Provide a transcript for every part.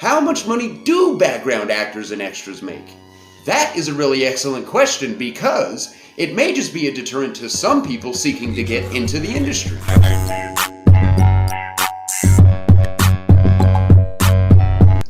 How much money do background actors and extras make? That is a really excellent question because it may just be a deterrent to some people seeking to get into the industry.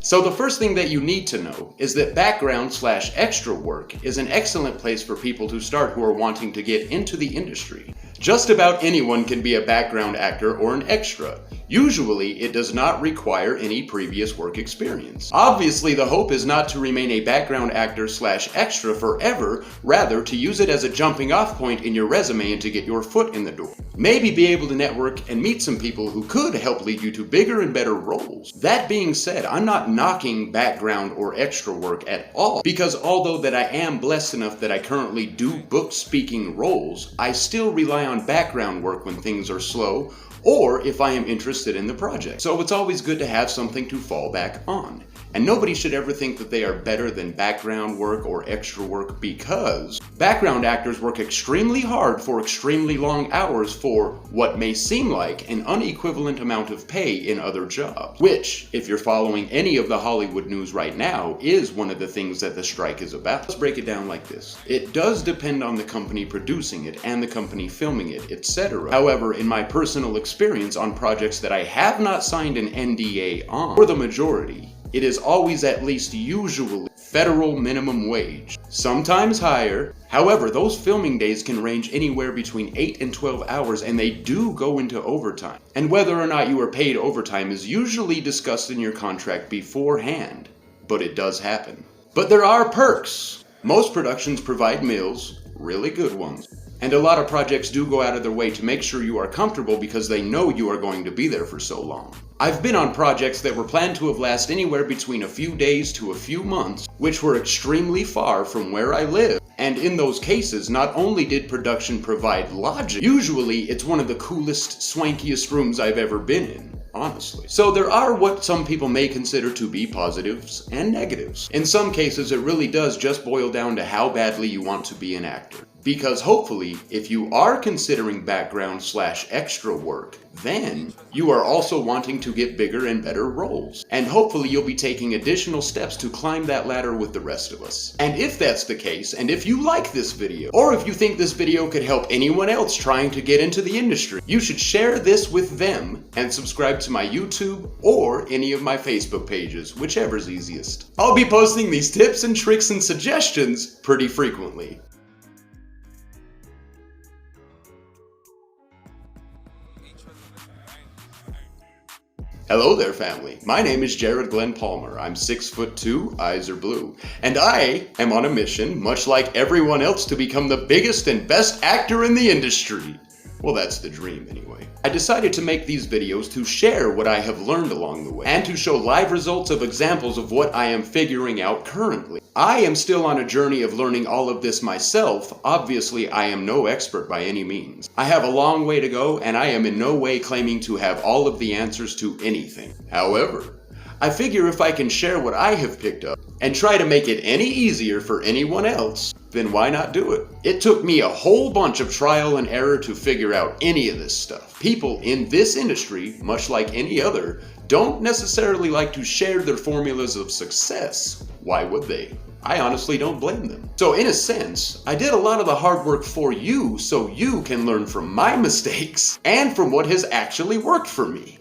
So the first thing that you need to know is that background/extra work is an excellent place for people to start who are wanting to get into the industry. Just about anyone can be a background actor or an extra. Usually, it does not require any previous work experience. Obviously, the hope is not to remain a background actor/extra forever, rather to use it as a jumping off point in your resume and to get your foot in the door. Maybe be able to network and meet some people who could help lead you to bigger and better roles. That being said, I'm not knocking background or extra work at all, because although that I am blessed enough that I currently do book speaking roles, I still rely on background work when things are slow or if I am interested in the project. So it's always good to have something to fall back on. And nobody should ever think that they are better than background work or extra work, because background actors work extremely hard for extremely long hours for what may seem like an unequivalent amount of pay in other jobs. Which, if you're following any of the Hollywood news right now, is one of the things that the strike is about. Let's break it down like this. It does depend on the company producing it and the company filming it, etc. However, in my personal experience on projects that I have not signed an NDA on, for the majority, it is always at least usually federal minimum wage, sometimes higher. However, those filming days can range anywhere between 8 and 12 hours, and they do go into overtime. And whether or not you are paid overtime is usually discussed in your contract beforehand, but it does happen. But there are perks. Most productions provide meals, really good ones. And a lot of projects do go out of their way to make sure you are comfortable because they know you are going to be there for so long. I've been on projects that were planned to have lasted anywhere between a few days to a few months, which were extremely far from where I live. And in those cases, not only did production provide lodging, usually it's one of the coolest, swankiest rooms I've ever been in, honestly. So there are what some people may consider to be positives and negatives. In some cases, it really does just boil down to how badly you want to be an actor. Because hopefully, if you are considering background/extra work, then you are also wanting to get bigger and better roles. And hopefully you'll be taking additional steps to climb that ladder with the rest of us. And if that's the case, and if you like this video, or if you think this video could help anyone else trying to get into the industry, you should share this with them and subscribe to my YouTube or any of my Facebook pages, whichever's easiest. I'll be posting these tips and tricks and suggestions pretty frequently. Hello there, family. My name is Jared Glenn Palmer. I'm 6'2", eyes are blue, and I am on a mission, much like everyone else, to become the biggest and best actor in the industry. Well, that's the dream anyway. I decided to make these videos to share what I have learned along the way, and to show live results of examples of what I am figuring out currently. I am still on a journey of learning all of this myself. Obviously, I am no expert by any means. I have a long way to go, and I am in no way claiming to have all of the answers to anything. However, I figure if I can share what I have picked up and try to make it any easier for anyone else, then why not do it? It took me a whole bunch of trial and error to figure out any of this stuff. People in this industry, much like any other, don't necessarily like to share their formulas of success. Why would they? I honestly don't blame them. So in a sense, I did a lot of the hard work for you so you can learn from my mistakes and from what has actually worked for me.